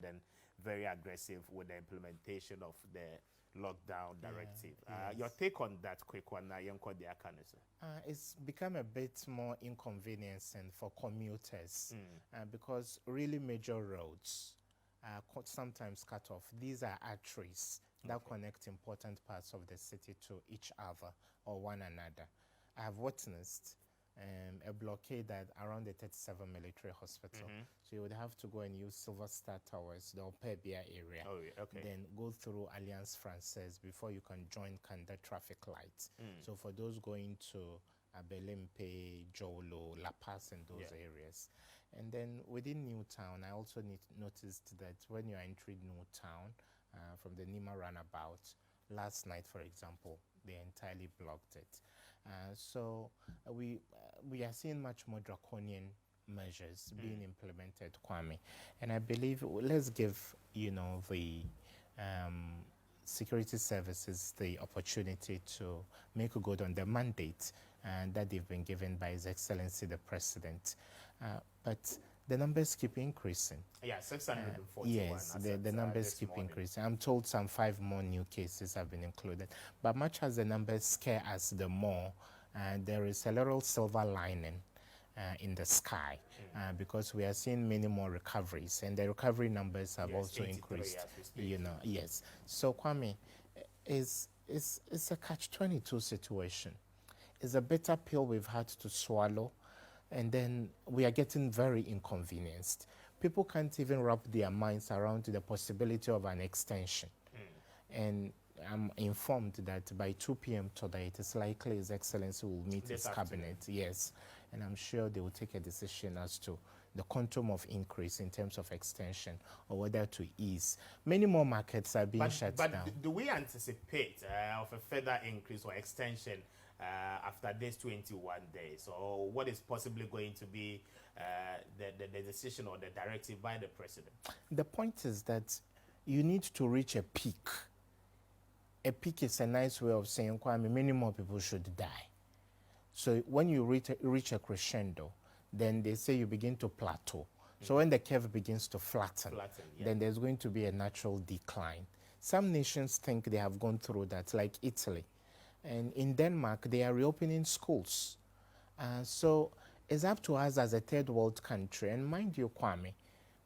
then very aggressive with the implementation of the lockdown directive. Your take on that quick one, It's become a bit more inconveniencing for commuters because really major roads are sometimes cut off. These are arteries that connect important parts of the city to each other or one another. I have witnessed a blockade at around the 37 military hospital. So you would have to go and use Silver Star Towers, the Opebia area. Then go through Alliance Francaise before you can join Kanda traffic lights. So for those going to Abelimpe, Jolo, La Paz and those areas. And then within Newtown, I also noticed that when you are entering Newtown from the Nima roundabout, last night, for example, they entirely blocked it. So we are seeing much more draconian measures being implemented, Kwame. And I believe let's give, the security services the opportunity to make good on the mandate that they've been given by His Excellency the President. But the numbers keep increasing. Yeah, 641. Yes, the numbers keep increasing. I'm told some 5 more new cases have been included. But much as the numbers scare us the more, there is a little silver lining in the sky because we are seeing many more recoveries, and the recovery numbers have also increased. Yes. So Kwame, it's a catch-22 situation. It's a bitter pill we've had to swallow, and then we are getting very inconvenienced. People can't even wrap their minds around the possibility of an extension. And I'm informed that by 2 p.m. today, it is likely His Excellency will meet his cabinet. Yes. And I'm sure they will take a decision as to the quantum of increase in terms of extension or whether to ease. Many more markets are being shut down. But do we anticipate of a further increase or extension after this 21 days? Or what is possibly going to be the decision or the directive by the President? The point is that you need to reach a peak. A peak is a nice way of saying, Kwame, many more people should die. So when you reach a crescendo, then they say you begin to plateau. So when the curve begins to flatten, then there's going to be a natural decline. Some nations think they have gone through that, like Italy. And in Denmark, they are reopening schools. So it's up to us as a third world country. And mind you, Kwame,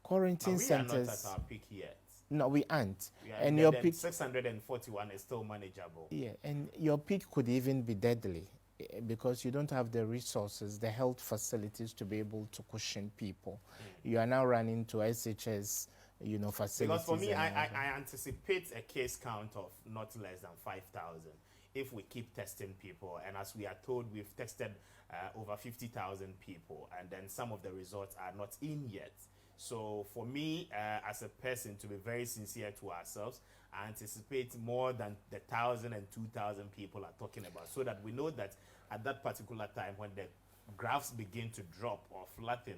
quarantine centers... We are not at our peak yet. No, we aren't. And your peak 641 is still manageable. Yeah, and your peak could even be deadly because you don't have the resources, the health facilities to be able to cushion people. You are now running to SHS, facilities. Because for me, I anticipate a case count of not less than 5,000 if we keep testing people. And as we are told, we've tested over 50,000 people, and then some of the results are not in yet. So for me, as a person, to be very sincere to ourselves, I anticipate more than the 1,000 and 2,000 people are talking about, so that we know that at that particular time when the graphs begin to drop or flatten,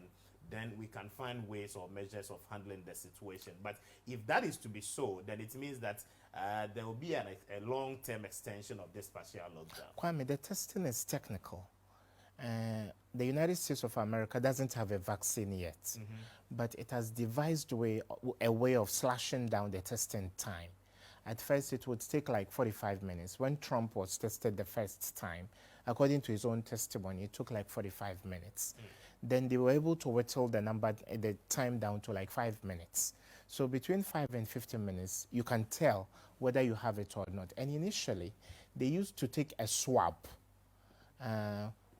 then we can find ways or measures of handling the situation. But if that is to be so, then it means that there will be a long-term extension of this partial lockdown. Kwame, the testing is technical. The United States of America doesn't have a vaccine yet, but it has devised a way of slashing down the testing time. At first, it would take like 45 minutes. When Trump was tested the first time, according to his own testimony, it took like 45 minutes. Then they were able to whittle the time down to like 5 minutes. So between 5 and 15 minutes, you can tell whether you have it or not. And initially, they used to take a swab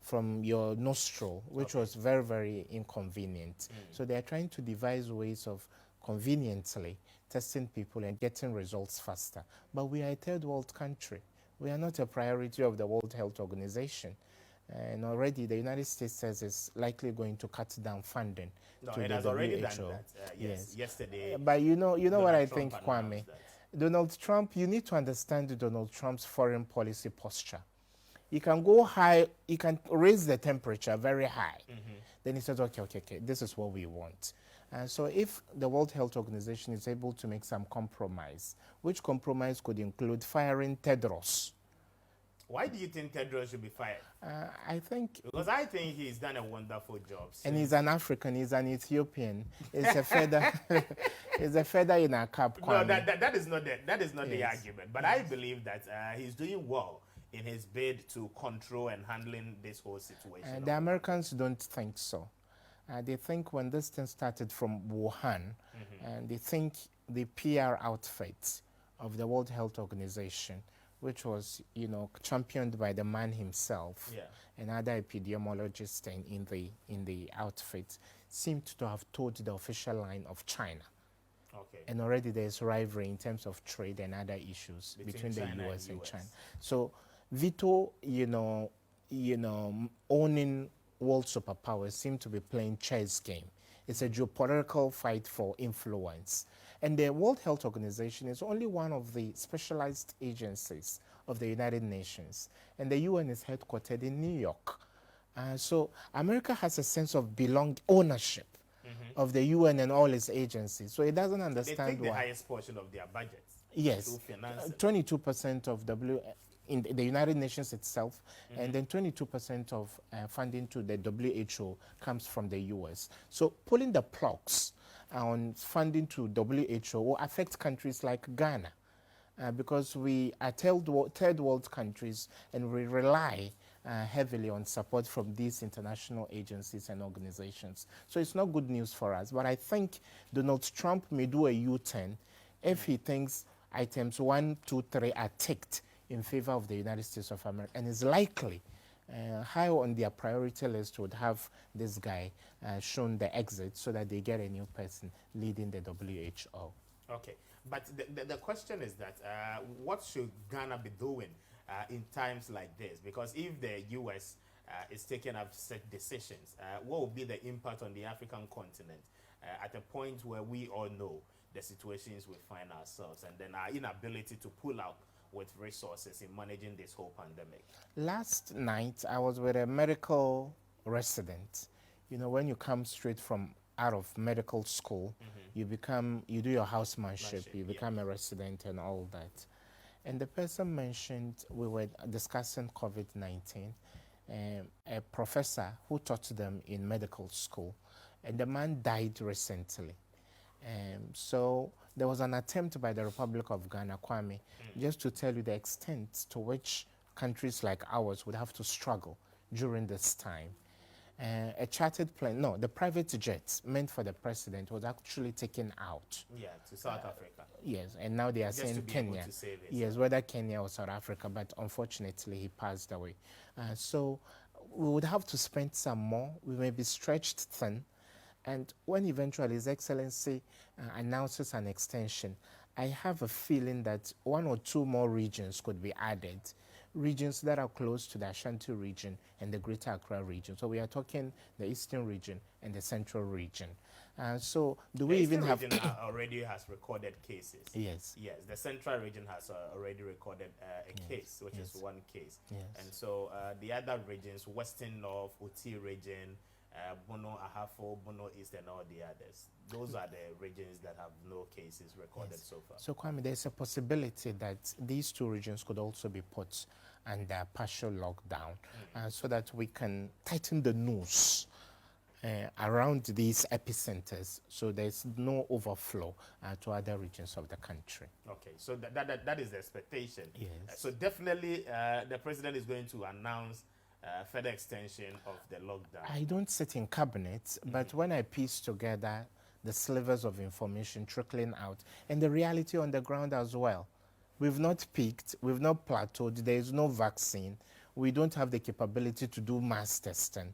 from your nostril, which was very, very inconvenient. So they are trying to devise ways of conveniently testing people and getting results faster. But we are a third world country. We are not a priority of the World Health Organization. And already the United States says it's likely going to cut down funding to it the has WHO. Already done that. Yes. Yesterday. But you know what I think, Kwame? Donald Trump, you need to understand Donald Trump's foreign policy posture. He can go high, he can raise the temperature very high. Then he says, okay, this is what we want. So if the World Health Organization is able to make some compromise, which compromise could include firing Tedros, Why do you think Tedros should be fired? I think, Because I think he's done a wonderful job. and he's an African, he's an Ethiopian. It's a feather, it's a feather in our cap. No, Kwame. that is not the Yes. argument. But I believe that he's doing well in his bid to control and handling this whole situation. The Americans don't think so. They think when this thing started from Wuhan, and they think the PR outfit of the World Health Organization, which was, championed by the man himself, Yeah. and other epidemiologists in the outfit, seemed to have told the official line of China. Okay. And already there's rivalry in terms of trade and other issues between the China US and US. China. So Vito, owning world superpowers seem to be playing chess game. It's a geopolitical fight for influence. And the World Health Organization is only one of the specialized agencies of the United Nations. And the UN is headquartered in New York. So America has a sense of ownership of the UN and all its agencies. So it doesn't They understand take the why. highest portion of their budgets. Yes, To finance it. 22% of in the United Nations itself, and then 22% of funding to the WHO comes from the US. So pulling the plugs on funding to WHO will affect countries like Ghana, because we are third world countries and we rely heavily on support from these international agencies and organizations. So it's not good news for us. But I think Donald Trump may do a U-turn if he thinks items 1, 2, 3 are ticked in favor of the United States of America, and is likely high on their priority list would have this guy shown the exit so that they get a new person leading the WHO. Okay, but the question is that what should Ghana be doing in times like this? Because if the US is taking up set decisions, what will be the impact on the African continent at a point where we all know the situations we find ourselves, and then our inability to pull out with resources in managing this whole pandemic? Last night, I was with a medical resident. When you come straight from out of medical school, you do your housemanship, you become a resident and all that. And the person mentioned, we were discussing COVID-19, a professor who taught them in medical school, and the man died recently. So there was an attempt by the Republic of Ghana, Kwame, just to tell you the extent to which countries like ours would have to struggle during this time. A chartered plane, no, the private jet meant for the president was actually taken out. Yeah, to South Africa. Yes, and now they are Just saying to be able Kenya. to save it. Yes, whether Kenya or South Africa, but unfortunately he passed away. So we would have to spend some more. We may be stretched thin. And when eventually His Excellency announces an extension, I have a feeling that 1 or 2 more regions could be added, regions that are close to the Ashanti region and the Greater Accra region. So we are talking the Eastern region and the Central region. So do we even have... The Eastern region already has recorded cases. Yes. Yes, the Central region has already recorded a case, which is 1 case. Yes. And so the other regions, Western North, Oti region, Bono, Ahafo, Bono East, and all the others. Those are the regions that have no cases recorded so far. So, Kwame, there's a possibility that these 2 regions could also be put under partial lockdown so that we can tighten the noose around these epicenters so there's no overflow to other regions of the country. Okay, so that is the expectation. Yes. So definitely the president is going to announce further extension of the lockdown. I don't sit in cabinet, but when I piece together the slivers of information trickling out and the reality on the ground as well, we've not peaked, we've not plateaued, there is no vaccine, we don't have the capability to do mass testing.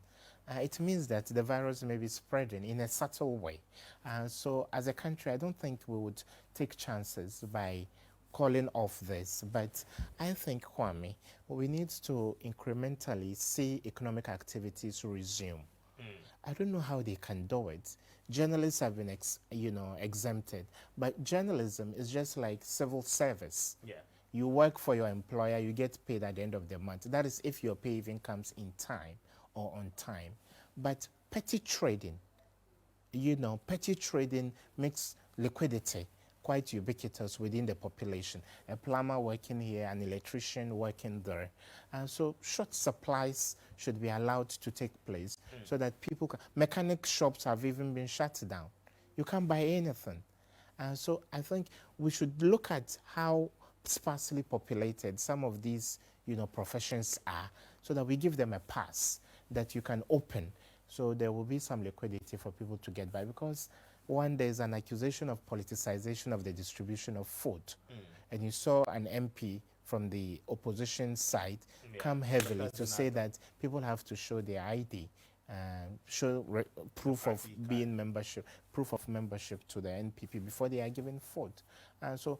It means that the virus may be spreading in a subtle way. So as a country, I don't think we would take chances by calling off this, but I think, Kwame, we need to incrementally see economic activities resume. I don't know how they can do it. Journalists have been exempted, but journalism is just like civil service. Yeah. You work for your employer, you get paid at the end of the month. That is if your pay even comes in time or on time. But petty trading, petty trading makes liquidity quite ubiquitous within the population. A plumber working here, an electrician working there. And so short supplies should be allowed to take place so that people can, mechanic shops have even been shut down. You can't buy anything. And so I think we should look at how sparsely populated some of these, professions are, so that we give them a pass that you can open, so there will be some liquidity for people to get by. Because one, there's an accusation of politicization of the distribution of food, and you saw an MP from the opposition side come heavily to say that people have to show their ID, show proof of being membership, proof of membership to the NPP before they are given food. And so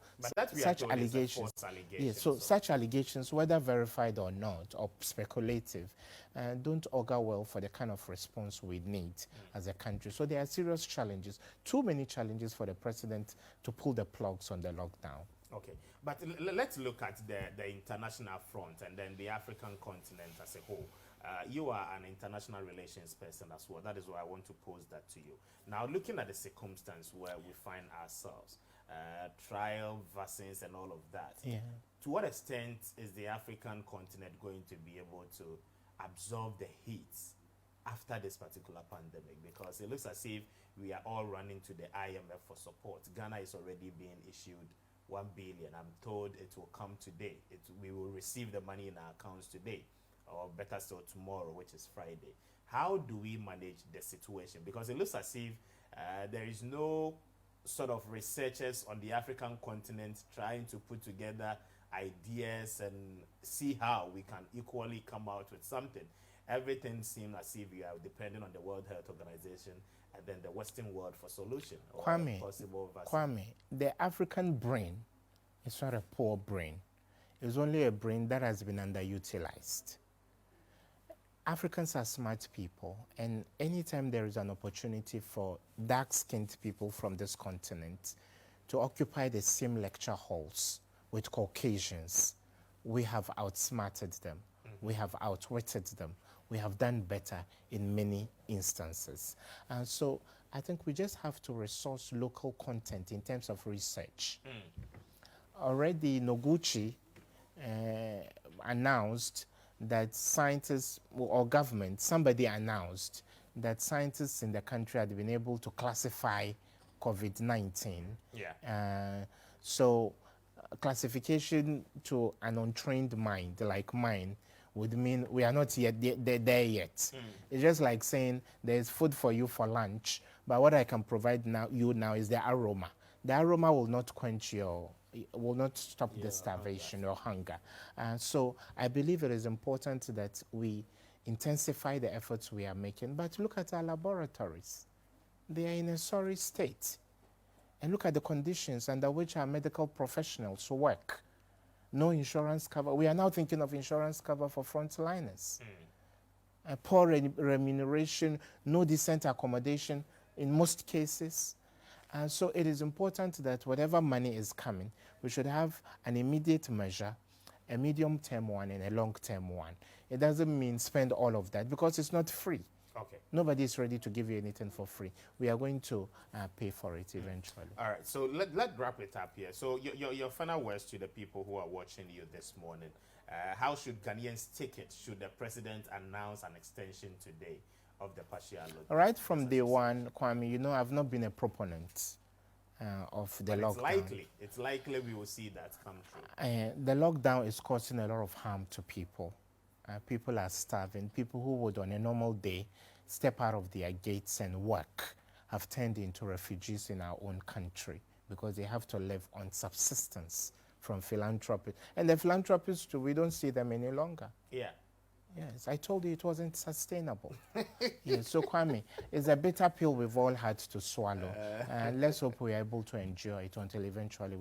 such allegations, yes, so such allegations, whether verified or not, or speculative, don't augur well for the kind of response we need as a country. So there are serious challenges, too many challenges for the president to pull the plugs on the lockdown. Okay, but let's look at the international front and then the African continent as a whole. You are an international relations person as well. That is why I want to pose that to you. Now, looking at the circumstance where we find ourselves, trial, vaccines, and all of that, to what extent is the African continent going to be able to absorb the heat after this particular pandemic? Because it looks as if we are all running to the IMF for support. Ghana is already being issued 1 billion. I'm told it will come today. We will receive the money in our accounts today, or better still tomorrow, which is Friday. How do we manage the situation? Because it looks as if there is no sort of researchers on the African continent trying to put together ideas and see how we can equally come out with something. Everything seems as if we are depending on the World Health Organization and then the Western world for solution or possible vaccine. Kwame, the African brain is not a poor brain. It's only a brain that has been underutilized. Africans are smart people, and anytime there is an opportunity for dark-skinned people from this continent to occupy the same lecture halls with Caucasians, we have outsmarted them. We have outwitted them. We have done better in many instances. And so I think we just have to resource local content in terms of research. Already Noguchi announced that scientists or government, somebody announced that scientists in the country had been able to classify COVID-19. So classification to an untrained mind like mine would mean we are not yet there yet. It's just like saying there's food for you for lunch, but what I can provide you now is the aroma. The aroma will not quench will not stop the starvation or hunger. So I believe it is important that we intensify the efforts we are making. But look at our laboratories. They are in a sorry state. And look at the conditions under which our medical professionals work. No insurance cover. We are now thinking of insurance cover for frontliners. Poor remuneration, no decent accommodation in most cases. And so it is important that whatever money is coming, we should have an immediate measure, a medium-term one, and a long-term one. It doesn't mean spend all of that because it's not free. Okay. Nobody is ready to give you anything for free. We are going to pay for it eventually. All right, so let's wrap it up here. So your final words to the people who are watching you this morning. How should Ghanaians take it? Should the president announce an extension today of the partial lockdown? Right from day one, Kwame, I've not been a proponent of the lockdown. It's likely we will see that come true. The lockdown is causing a lot of harm to people. People are starving. People who would on a normal day step out of their gates and work have turned into refugees in our own country because they have to live on subsistence from philanthropy. And the philanthropists too, we don't see them any longer. Yeah. Yes, I told you it wasn't sustainable. Yes, so Kwame, it's a bitter pill we've all had to swallow. And let's hope we're able to endure it until eventually